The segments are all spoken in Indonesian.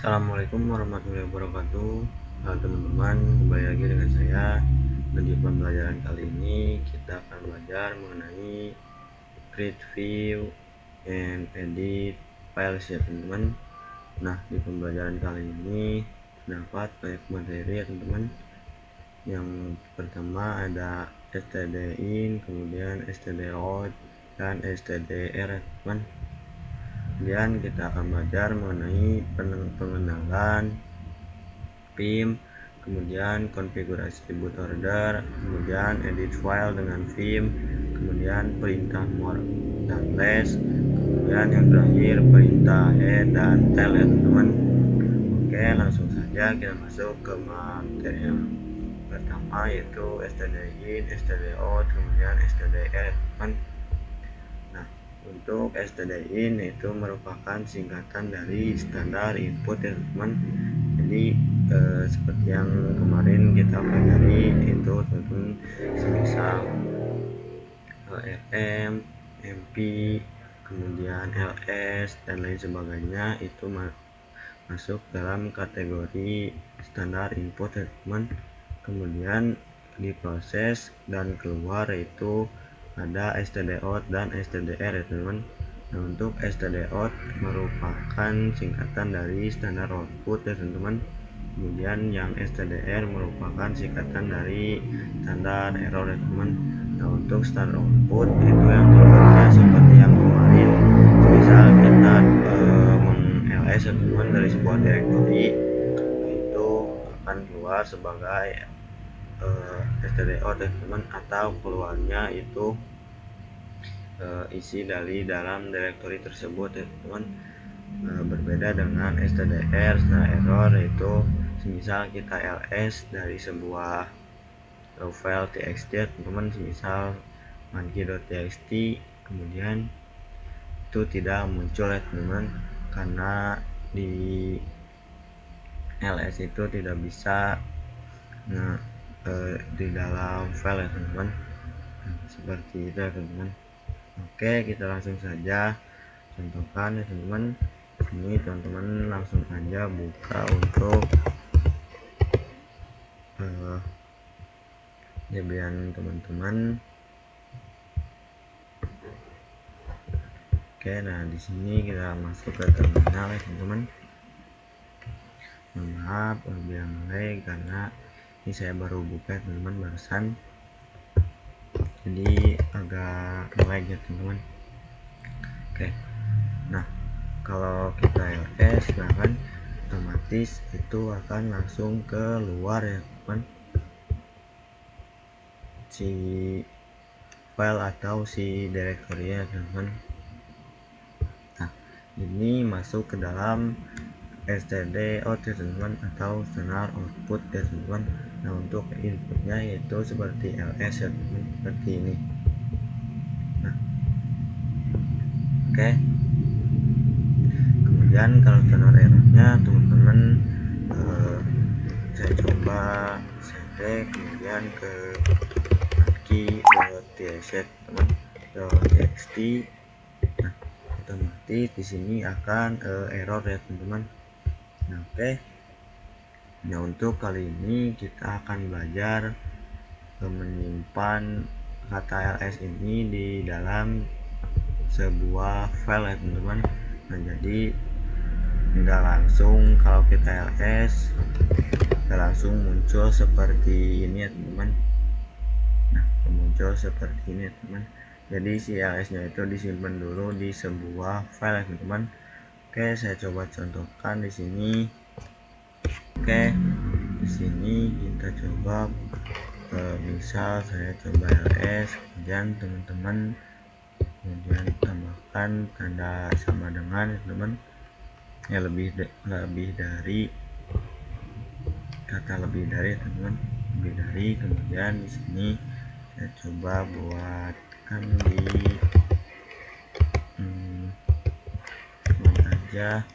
Assalamualaikum warahmatullahi wabarakatuh. Teman-teman, kembali lagi dengan saya. Di pembelajaran kali ini kita akan belajar mengenai create, view, and edit files ya teman-teman. Nah, di pembelajaran kali ini terdapat banyak materi ya teman-teman. Yang pertama ada stdin, kemudian stdout, dan stdr ya teman. Kemudian kita akan belajar mengenai pengenalan Vim, kemudian konfigurasi bootloader, kemudian edit file dengan Vim, kemudian perintah more dan less, kemudian yang terakhir perintah head dan tail ya teman-teman. Oke, langsung saja kita masuk ke materi yang pertama, yaitu stdin, stdout, kemudian stdr teman. Nah, untuk stdin itu merupakan singkatan dari standar input ya teman. Jadi seperti yang kemarin kita pelajari itu teman-teman, semisal RM, MP, kemudian LS dan lain sebagainya itu masuk dalam kategori standar input ya teman. Kemudian diproses dan keluar itu ada stdout dan stdr ya teman. Nah, untuk stdout merupakan singkatan dari standar output ya teman-teman. Kemudian yang stdr merupakan singkatan dari standar error ya teman. Nah, untuk standar output itu yang keluarnya seperti yang kemarin, misal kita meng-ls ya teman dari sebuah directory, itu akan keluar sebagai stdout ya teman, atau keluarnya itu isi dari dalam directory tersebut ya teman. Berbeda dengan stdr, standar error, itu semisal kita ls dari sebuah file txt teman-teman, semisal monkey.txt, kemudian itu tidak muncul ya teman-teman, karena di ls itu tidak bisa di dalam file ya teman-teman. Seperti itu ya teman-teman. Oke, kita langsung saja contohkan ya teman-teman. Ini teman-teman langsung aja buka untuk Debian teman-teman. Oke, nah di sini kita masuk ke terminal ya teman-teman. Maaf biar mulai karena ini saya baru buka teman-teman barusan, jadi agak lag ya teman-teman. Oke, nah kalau kita ls nah kan otomatis itu akan langsung keluar ya teman, si file atau si directory ya teman-teman. Nah, ini masuk ke dalam stdout ya teman-teman, atau standar output ya teman-teman. Nah, untuk inputnya yaitu seperti ls ya teman, seperti ini. Nah, oke. Kemudian kalau standar errornya teman-teman, saya coba cd kemudian ke monkey.txt, nah otomatis di sini akan error ya teman-teman. Nah, oke. Nah, untuk kali ini kita akan belajar menyimpan kata ls ini di dalam sebuah file ya teman-teman. Nah, jadi nggak langsung kalau kita ls nggak langsung muncul seperti ini ya teman-teman. Nah, muncul seperti ini ya teman. Jadi si ls nya itu disimpan dulu di sebuah file ya teman-teman. Oke, saya coba contohkan di sini. Oke, di sini kita coba misal saya coba ls, kemudian teman-teman kemudian tambahkan tanda sama dengan teman-teman ya, lebih dari kata lebih dari teman-teman, lebih dari. Kemudian di sini saya coba buatkan di aja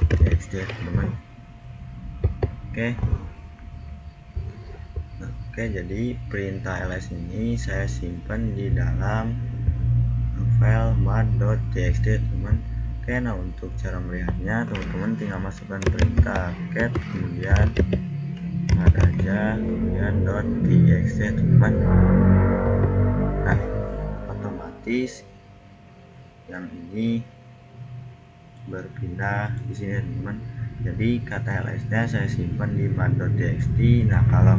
.txt teman-teman. Oke. Oke, jadi perintah ls ini saya simpan di dalam file mat.txt teman. Oke, nah untuk cara melihatnya teman-teman tinggal masukkan perintah cat kemudian mat aja kemudian .txt teman. Nah, otomatis yang ini berpindah di sini teman. Jadi kata ls nya saya simpan di mat.txt. Nah, kalau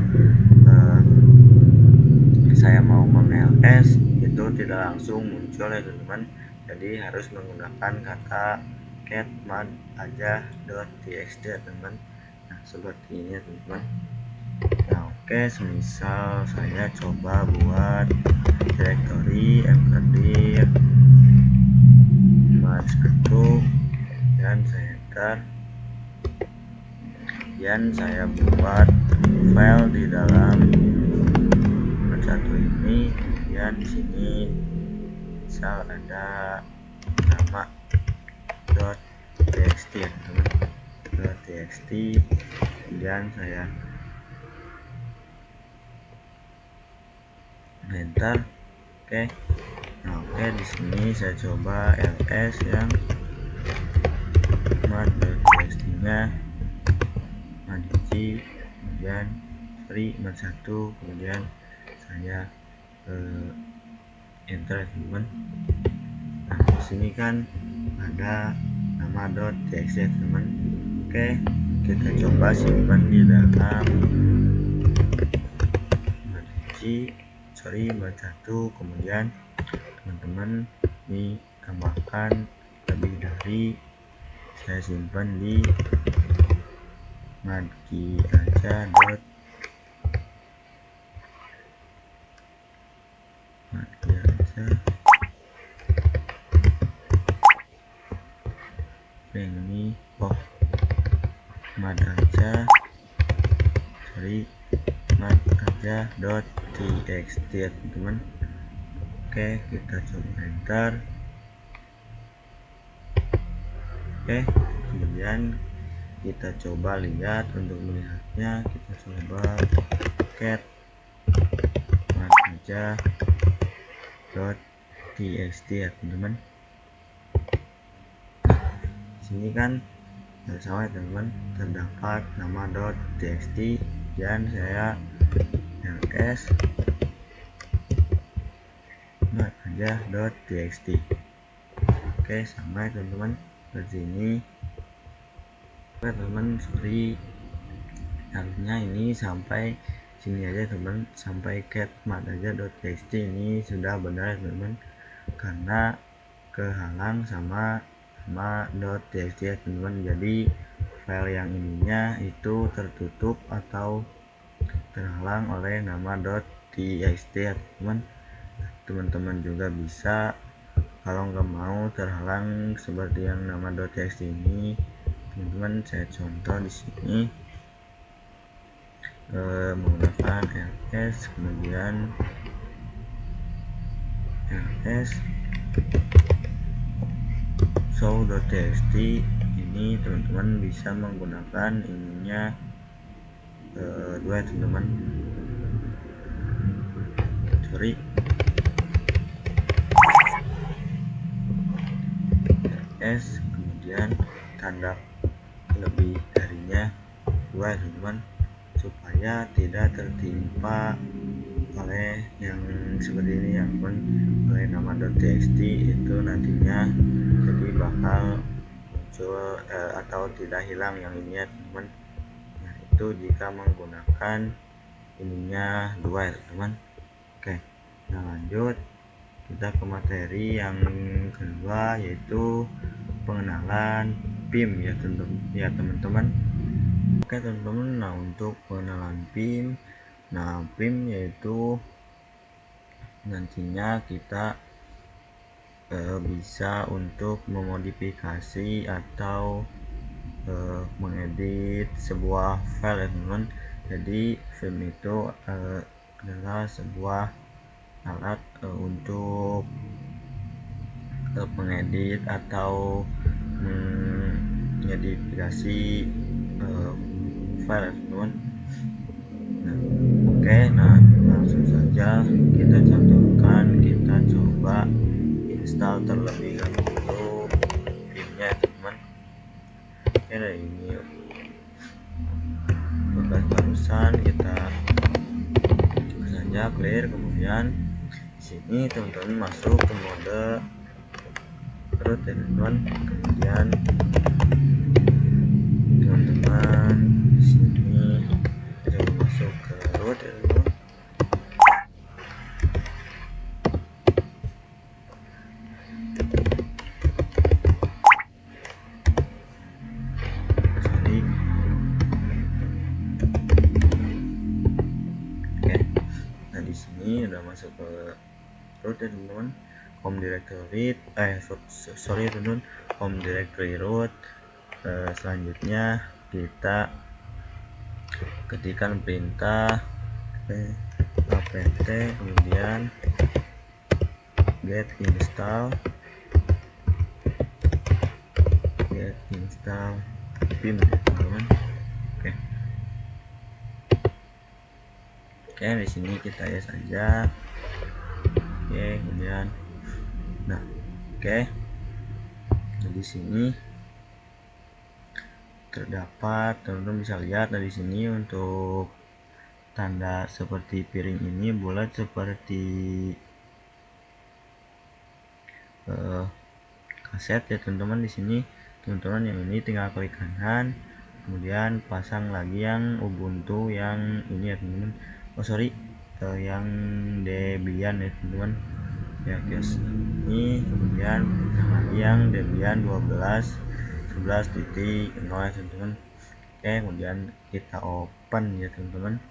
saya mau meng-ls itu tidak langsung muncul ya teman-teman, jadi harus menggunakan kata cat mat aja .txt ya teman. Nah, seperti ini ya teman-teman. Nah, oke, semisal saya coba buat directory mkdir mat1 dan saya enter, kemudian saya buat file di dalam satu ini, kemudian di sini misal ada nama .txt ya teman, .txt, kemudian saya enter. Oke, nah oke, di sini saya coba ls yang mat.txt nya madigi, kemudian free mat1, kemudian saya enter teman. Nah, di sini kan ada nama .txt teman. Oke, kita coba simpan di dalam mat1, kemudian teman-teman ditambahkan lebih dari, saya simpan di madgi aja ini mat aja .txt ya teman-teman. Oke, kita coba enter. Oke, kemudian kita coba lihat, untuk melihatnya kita coba cat mat aja .txt ya teman-teman. Sini kan sama teman-teman, terdapat nama .txt dan saya ls mat aja .txt. Oke, sama teman-teman seperti ini. Oke teman, sorry harusnya ini sampai sini aja teman, sampai cat mat aja .txt ini sudah benar teman, karena kehalang sama .txt ya teman. Jadi file yang ininya itu tertutup atau terhalang oleh nama .txt ya teman. Teman-teman juga bisa, kalau nggak mau terhalang seperti yang nama .txt ini, teman-teman saya contoh di sini menggunakan ls kemudian ls show.txt. ini teman-teman bisa menggunakan ininya dua teman-teman, sorry, s kemudian tanda lebih darinya dua teman-teman, supaya tidak tertimpa oleh yang seperti ini ya teman, oleh nama .txt itu nantinya jadi bakal muncul atau tidak hilang yang ini ya teman. Nah, itu jika menggunakan ininya dua ya teman. Oke, nah lanjut kita ke materi yang kedua, yaitu pengenalan PIM ya teman-teman. Oke teman-teman, nah untuk pengenalan PIM, nah PIM yaitu nantinya kita bisa untuk memodifikasi atau mengedit sebuah file ya teman. Jadi PIM itu adalah sebuah alat untuk mengedit atau mengedifikasi file teman. Nah, oke, nah langsung saja kita contohkan, kita coba install terlebih dahulu PIM-nya dari ini bekas barusan kita saja clear. Kemudian di sini teman-teman masuk ke mode root ya teman-teman. Kemudian teman-teman di sini coba masuk ke root ya teman-teman. Di sini udah masuk ke root ya teman-teman, home directory teman-teman, home directory root. Selanjutnya kita ketikkan perintah apt kemudian get install pim ya teman-teman. Oke, di sini kita ya saja. Kemudian nah di sini terdapat, teman-teman bisa lihat di sini untuk tanda seperti piring ini bulat seperti kaset ya teman-teman. Di sini teman-teman yang ini tinggal klik kanan, kemudian pasang lagi yang Ubuntu yang ini ya teman-teman. Yang Debian ya teman-teman. Ya guys, ini kemudian lagi yang Debian 11.11.0 ya teman-teman. Kemudian kita open ya teman-teman.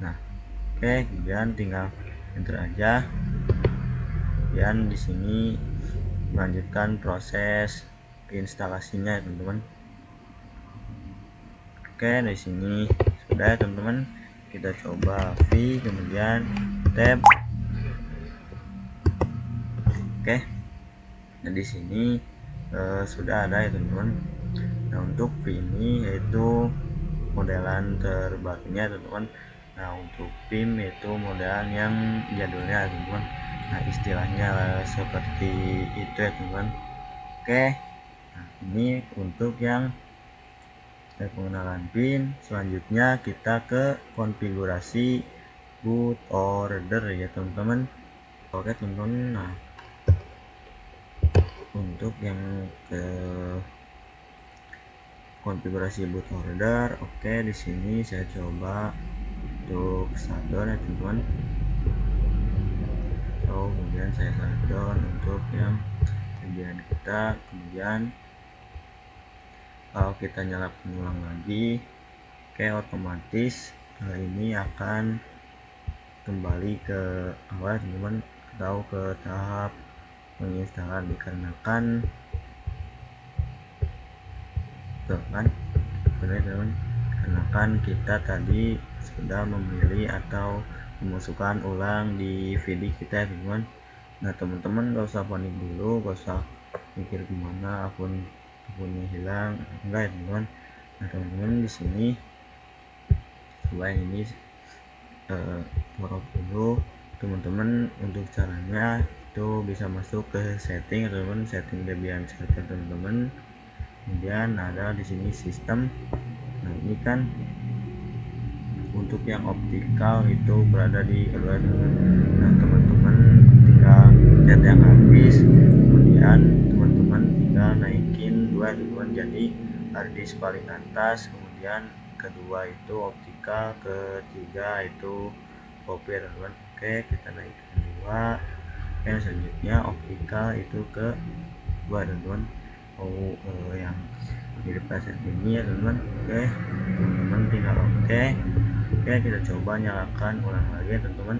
Nah, kemudian tinggal enter aja. Dan di sini melanjutkan proses instalasinya ya teman-teman. Di sini sudah ya teman-teman. Kita coba V kemudian tab. Nah di sini sudah ada ya teman-teman. Nah untuk V ini yaitu modelan terbarunya teman-teman. Nah untuk PIM yaitu modelan yang jadulnya teman-teman. Nah istilahnya seperti itu ya teman-teman. Nah ini untuk yang pengenalan PIN. Selanjutnya kita ke konfigurasi boot order ya teman-teman. Oke teman-teman, nah untuk yang ke konfigurasi boot order, di sini saya coba untuk shutdown ya teman-teman. Kemudian saya shutdown untuk yang bagian kita. Kemudian kalau kita nyalakan ulang lagi, otomatis ini akan kembali ke awal teman-teman, atau ke tahap menginstalan, dikarenakan teman-teman kita tadi sudah memilih atau memasukkan ulang di video kita teman-teman. Nah teman-teman gak usah panik dulu, gak usah mikir gimana akunnya hilang, enggak ya teman-teman. Nah teman-teman di sini selain ini dulu teman-teman, untuk caranya itu bisa masuk ke setting teman-teman, setting Debian server teman-teman. Kemudian ada di sini sistem. Nah ini kan untuk yang optikal itu berada di luar. Nah teman-teman tinggal cat yang habis, kemudian teman-teman tinggal naikin 2 teman-teman, jadi harddisk paling atas, kemudian kedua itu optikal, ketiga itu copy teman-teman. Kita naikkan 2. Selanjutnya optikal itu ke 2 teman-teman. Yang mirip kaset ini ya teman-teman. Teman-teman tinggal kita coba nyalakan ulang lagi ya teman-teman.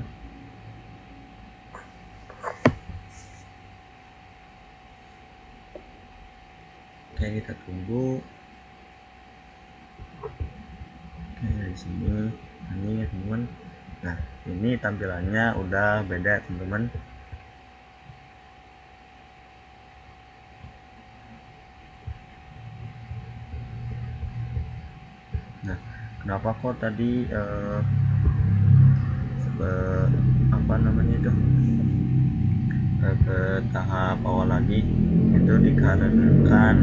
Kita tunggu. Di sini ini ya teman-teman. Nah ini tampilannya udah beda teman-teman. Nah kenapa kok tadi ke tahap awal lagi, itu dikarenakan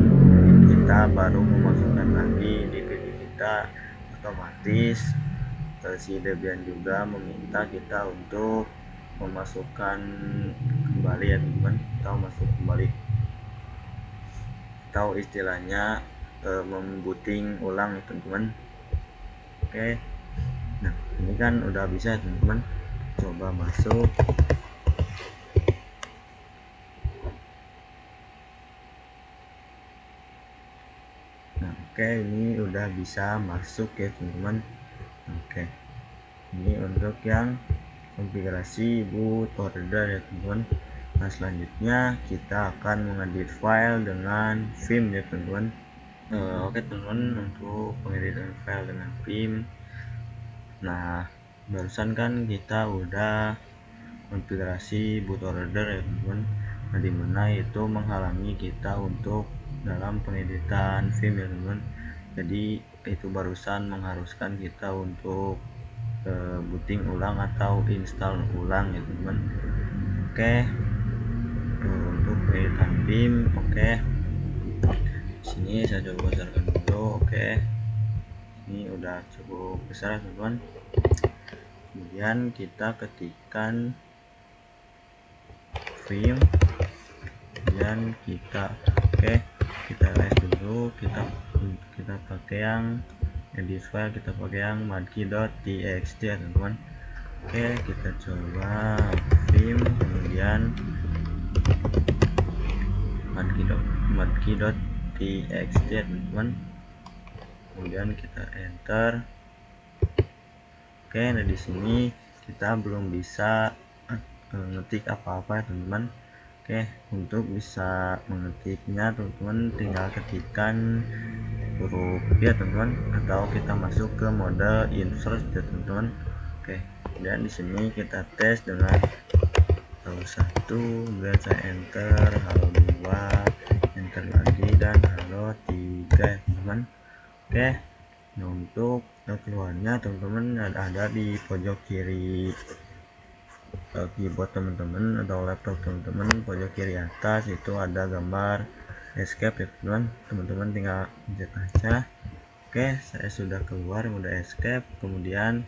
kita baru memasukkan lagi DVD kita, otomatis si Debian juga meminta kita untuk memasukkan kembali ya teman-teman, atau masuk kembali, atau istilahnya membooting ulang teman-teman. Oke, nah ini kan udah bisa teman-teman, coba masuk. Nah oke, ini udah bisa masuk ya teman-teman. Oke, ini untuk yang konfigurasi bootloader ya teman-teman. Nah selanjutnya kita akan mengedit file dengan Vim ya teman-teman. Oke teman-teman, untuk pengeditan file dengan Vim, nah barusan kan kita udah konfigurasi bootloader ya teman-teman. Nah dimana itu menghalangi kita untuk dalam pengeditan Vim ya teman-teman. Jadi itu barusan mengharuskan kita untuk booting ulang atau install ulang ya teman-teman. Oke, untuk pengeditan Vim, oke, sini saya coba besarkan dulu. Oke, ini udah cukup besar teman-teman. Kemudian kita ketikkan Vim, kemudian kita kita les dulu, kita pakai yang edit file, kita pakai yang madkey.txt ya teman-teman. Oke, kita coba Vim, kemudian madkey.txt ya teman-teman, kemudian kita enter. Oke, nah di sini kita belum bisa mengetik apa-apa ya teman-teman. Oke, untuk bisa mengetiknya teman-teman tinggal ketikkan huruf ya teman-teman, atau kita masuk ke mode insert ya teman-teman. Oke, dan di sini kita tes dengan halo 1, kemudian saya enter, halo 2, enter lagi, dan halo 3 ya teman-teman. Oke, nah untuk keluarnya teman-teman ada di pojok kiri keyboard teman-teman atau laptop teman-teman, pojok kiri atas itu ada gambar escape ya teman-teman, tinggal pencet aja. Oke, saya sudah keluar mode escape, kemudian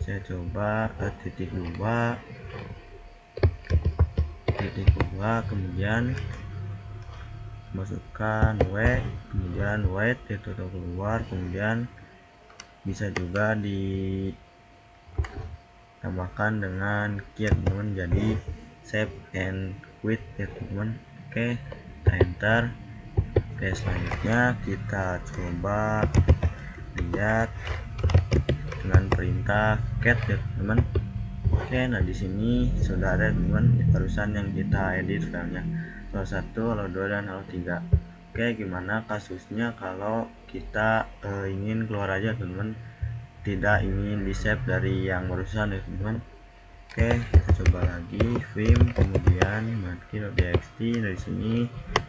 saya coba titik 2, kemudian masukkan W, kemudian wait itu keluar, kemudian bisa juga ditambahkan dengan key teman-teman, jadi save and quit ya teman-teman. Oke, kita enter. Oke, selanjutnya kita coba lihat dengan perintah cat ya teman-teman. Oke, nah di sini sudah ada teman-teman barusan yang kita edit filenya, halo 1, halo 2, dan halo 3. Oke, gimana kasusnya kalau kita ingin keluar aja teman-teman, tidak ingin di save dari yang barusan ya teman-teman. Oke, kita coba lagi Vim, kemudian madkey.txt, dari sini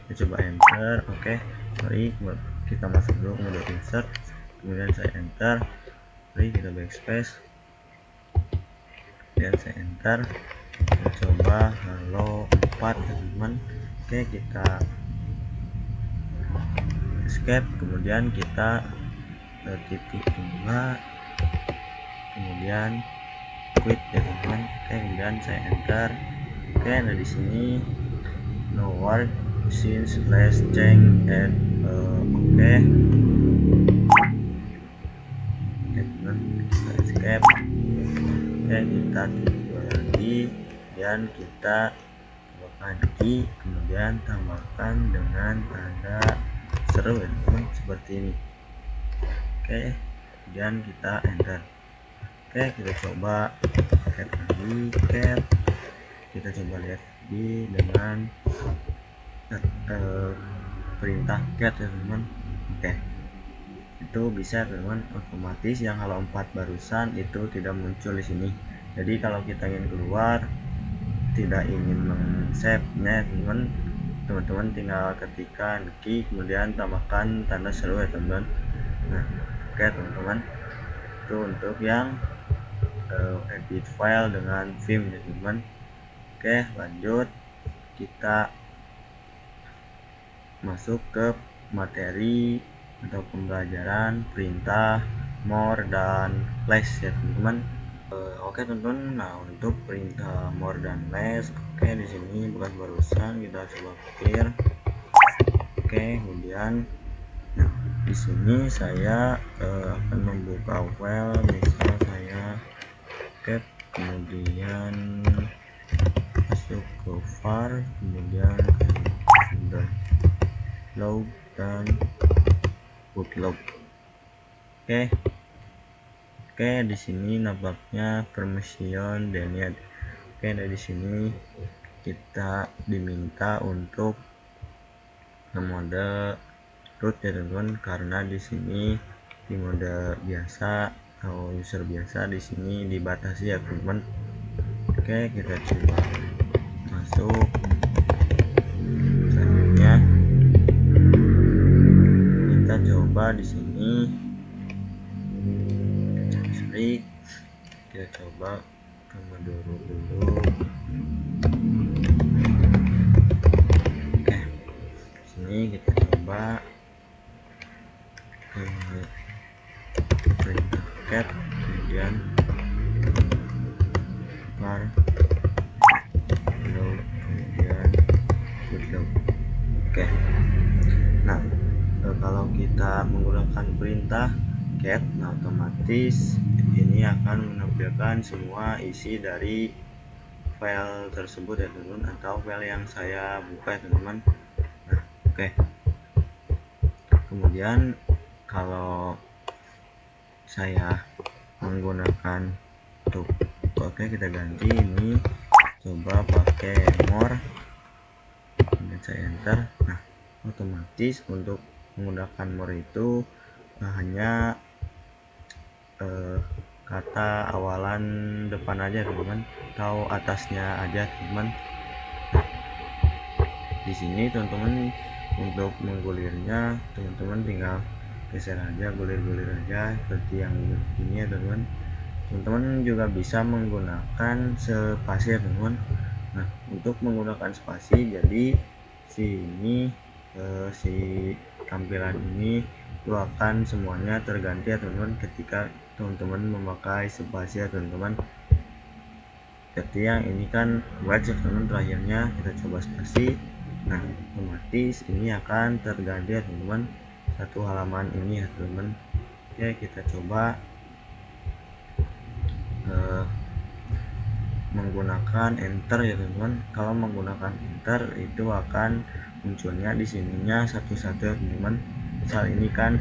kita coba enter. Oke, sorry, kita masuk dulu mode insert, kemudian saya enter. Sorry, kita backspace, dan saya enter. Kita coba halo 4 teman-teman. Oke, kita escape, kemudian kita titik 2, kemudian quit ya teman-teman. Oke, kemudian saya enter. Oke, nah di sini no work since last change at oke, teman, kita escape. Oke, kita tidur lagi, dan kita tambahkan key, kemudian tambahkan dengan tanda seru ya teman, seperti ini. Oke, kemudian kita enter. Oke, kita coba cat lagi, cat, kita coba lihat di dengan perintah cat ya teman. Oke, itu bisa teman, otomatis yang halo 4 barusan itu tidak muncul di sini. Jadi kalau kita ingin keluar, tidak ingin men-save nya teman-teman tinggal ketikkan key, kemudian tambahkan tanda seru ya teman-teman. Nah oke teman-teman, itu untuk yang edit file dengan Vim ya teman-teman. Oke, Oke, lanjut kita masuk ke materi atau pembelajaran perintah, more, dan less ya teman-teman. Oke teman-teman, nah untuk perintah more dan less, oke di sini bukan barusan kita coba pikir. Oke, kemudian nah di sini saya akan membuka file, misal saya kemudian masuk ke var, kemudian sudah log dan bootload. Oke, di sini nampaknya permission denied. Oke, dari sini kita diminta untuk mode root ya teman-teman, karena di sini di mode biasa atau user biasa di sini dibatasi ya teman-teman. Oke, kita coba masuk. Selanjutnya kita coba di sini kita coba ke mode root dulu. Oke, sini kita coba ke perintah cat, kemudian var load, kemudian bootload. Oke, nah kalau kita menggunakan perintah cat, nah otomatis ini akan menampilkan semua isi dari file tersebut ya teman-teman, atau file yang saya buka ya teman-teman. Nah, oke. Kemudian kalau saya menggunakan untuk kita ganti ini, coba pakai more, kemudian saya enter. Nah, otomatis untuk menggunakan more itu hanya kata awalan depan aja teman-teman, atau atasnya aja teman-teman. Di sini teman-teman untuk menggulirnya teman-teman tinggal geser aja, gulir-gulir aja seperti yang ini ya teman-teman. Teman-teman juga bisa menggunakan spasi ya teman-teman. Nah, untuk menggunakan spasi, jadi si tampilan ini itu akan semuanya terganti ya teman-teman ketika teman-teman memakai spasi ya teman-teman. Seperti yang ini kan wedge teman-teman, terakhirnya kita coba spasi. Nah, otomatis ini akan terganti ya teman-teman, satu halaman ini ya teman-teman. Oke, kita coba menggunakan enter ya teman-teman. Kalau menggunakan enter itu akan munculnya di sininya satu-satu ya teman-teman. Misal ini kan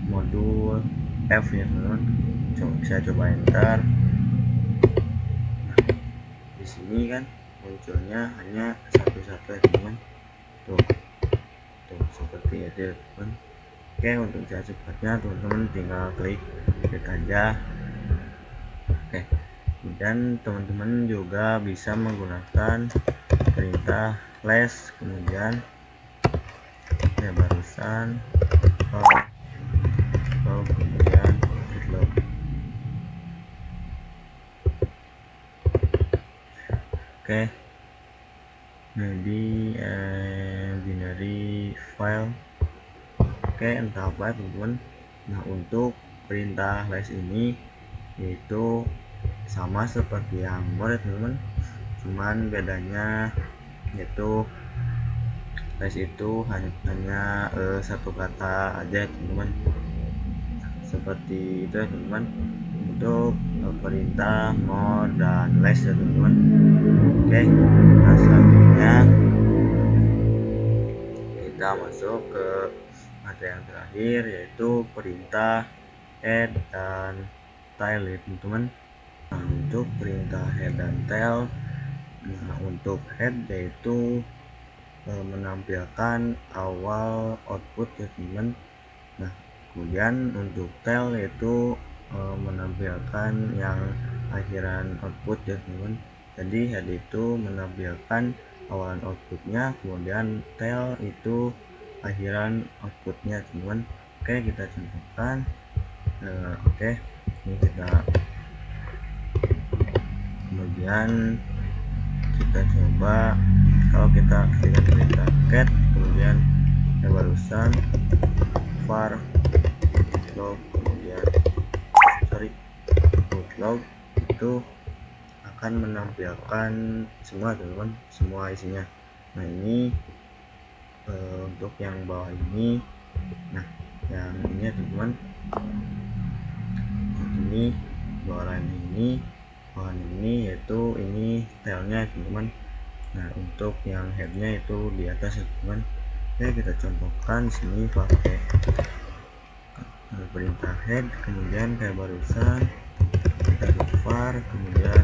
modul F ya teman-teman, saya coba enter. Nah, di sini kan munculnya hanya satu-satu ya teman-teman. Tuh seperti itu ya teman-teman. Oke, untuk cara cepatnya teman-teman tinggal klik aja. Oke, dan teman-teman juga bisa menggunakan perintah less, kemudian ya barusan kemudian bootload. Oke, jadi binary file. Oke, entah apa teman-teman. Nah, untuk perintah less ini yaitu sama seperti yang more teman-teman, cuman bedanya yaitu less itu hanya satu kata aja teman-teman, seperti itu ya teman-teman untuk perintah more dan less ya teman-teman. Oke, nah selanjutnya kita masuk ke materi yang terakhir, yaitu perintah head dan tail ya teman-teman. Nah, untuk perintah head dan tail, nah untuk head yaitu menampilkan awal output ya teman-teman. Nah, kemudian untuk tail yaitu menampilkan yang akhiran output ya teman-teman. Jadi head itu menampilkan awalan outputnya, kemudian tail itu akhiran outputnya teman-teman. Oke, kita contohkan. Oke, ini kita kemudian kita coba kalau kita ketikkan perintah cat kemudian barusan var log kemudian log itu akan menampilkan semua teman-teman, semua isinya. Nah ini untuk yang bawah ini, nah yang ini teman-teman, ini bawah ini yaitu ini stylenya teman-teman. Nah untuk yang headnya itu di atas ya teman-teman. Oke, kita contohkan sini pakai perintah head kemudian kayak barusan kita var kemudian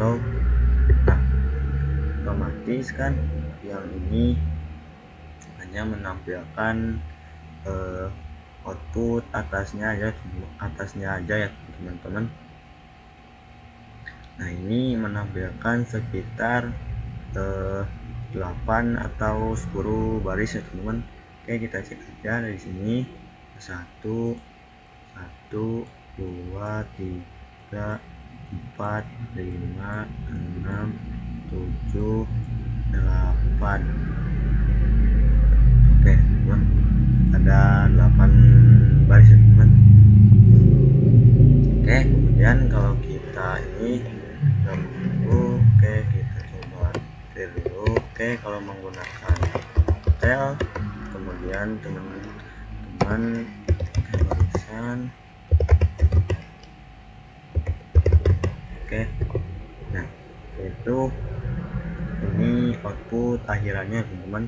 log. Nah otomatis kan yang ini hanya menampilkan output atasnya aja ya teman-teman. Nah ini menampilkan sekitar 8 atau 10 baris ya teman-teman. Oke, kita cek aja dari sini. 1 2 3 4 5 6 7 8. Oke teman, ada 8 baris ya teman. Oke, kemudian kalau kita ini oke kita coba clear dulu. Oke, kalau menggunakan tel kemudian teman-teman barusan oke. Nah itu ini output akhirannya teman-teman.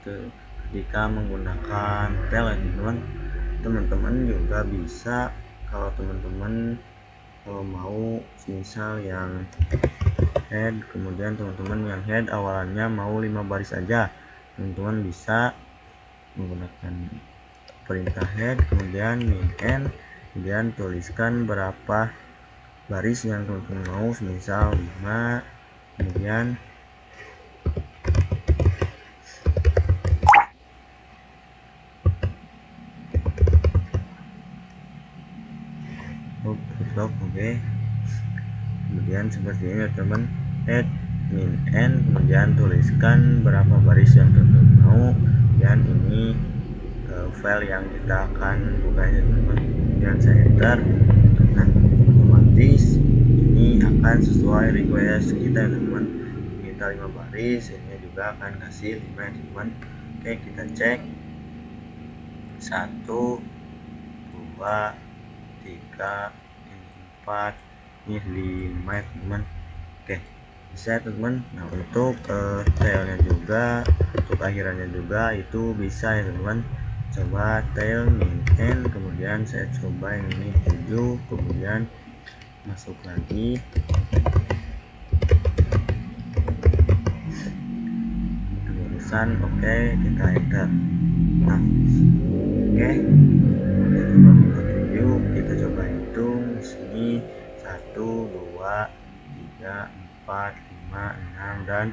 Itu ketika menggunakan tel ya teman-teman juga bisa kalau teman-teman mau misal yang head kemudian teman-teman yang head awalannya mau 5 baris aja, teman-teman bisa menggunakan perintah head kemudian min n kemudian tuliskan berapa baris yang teman-teman mau, misal 5 kemudian oke. Kemudian seperti ini teman, head min n kemudian tuliskan berapa baris yang teman-teman mau, dan ini file yang kita akan buka ya teman-teman. Kemudian saya enter. Nah otomatis ini akan sesuai request kita ya teman-teman, minta 5 baris, ini juga akan kasih 5 ya teman-teman. Oke, kita cek 1 2 3 4 ini 5 ya teman-teman. Oke, bisa teman-teman. Nah untuk tailnya juga, untuk akhirannya juga itu bisa ya teman-teman. Coba tail min n kemudian saya coba yang ini 7 kemudian masuk lagi barusan oke, kita enter. Nah oke, kita coba hitung di sini 1 2 3 4 5 6 dan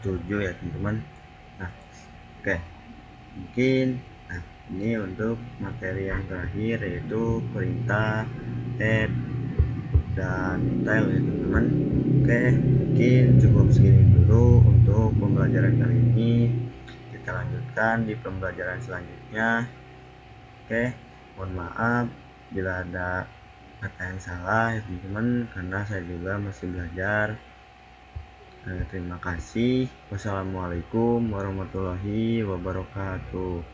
7 ya teman-teman. Nah oke, mungkin nah ini untuk materi yang terakhir yaitu perintah head dan tail ya teman-teman. Oke, mungkin cukup segini dulu untuk pembelajaran kali ini. Kita lanjutkan di pembelajaran selanjutnya. Oke, mohon maaf bila ada kata yang salah ya teman-teman, karena saya juga masih belajar. Terima kasih. Wassalamualaikum warahmatullahi wabarakatuh.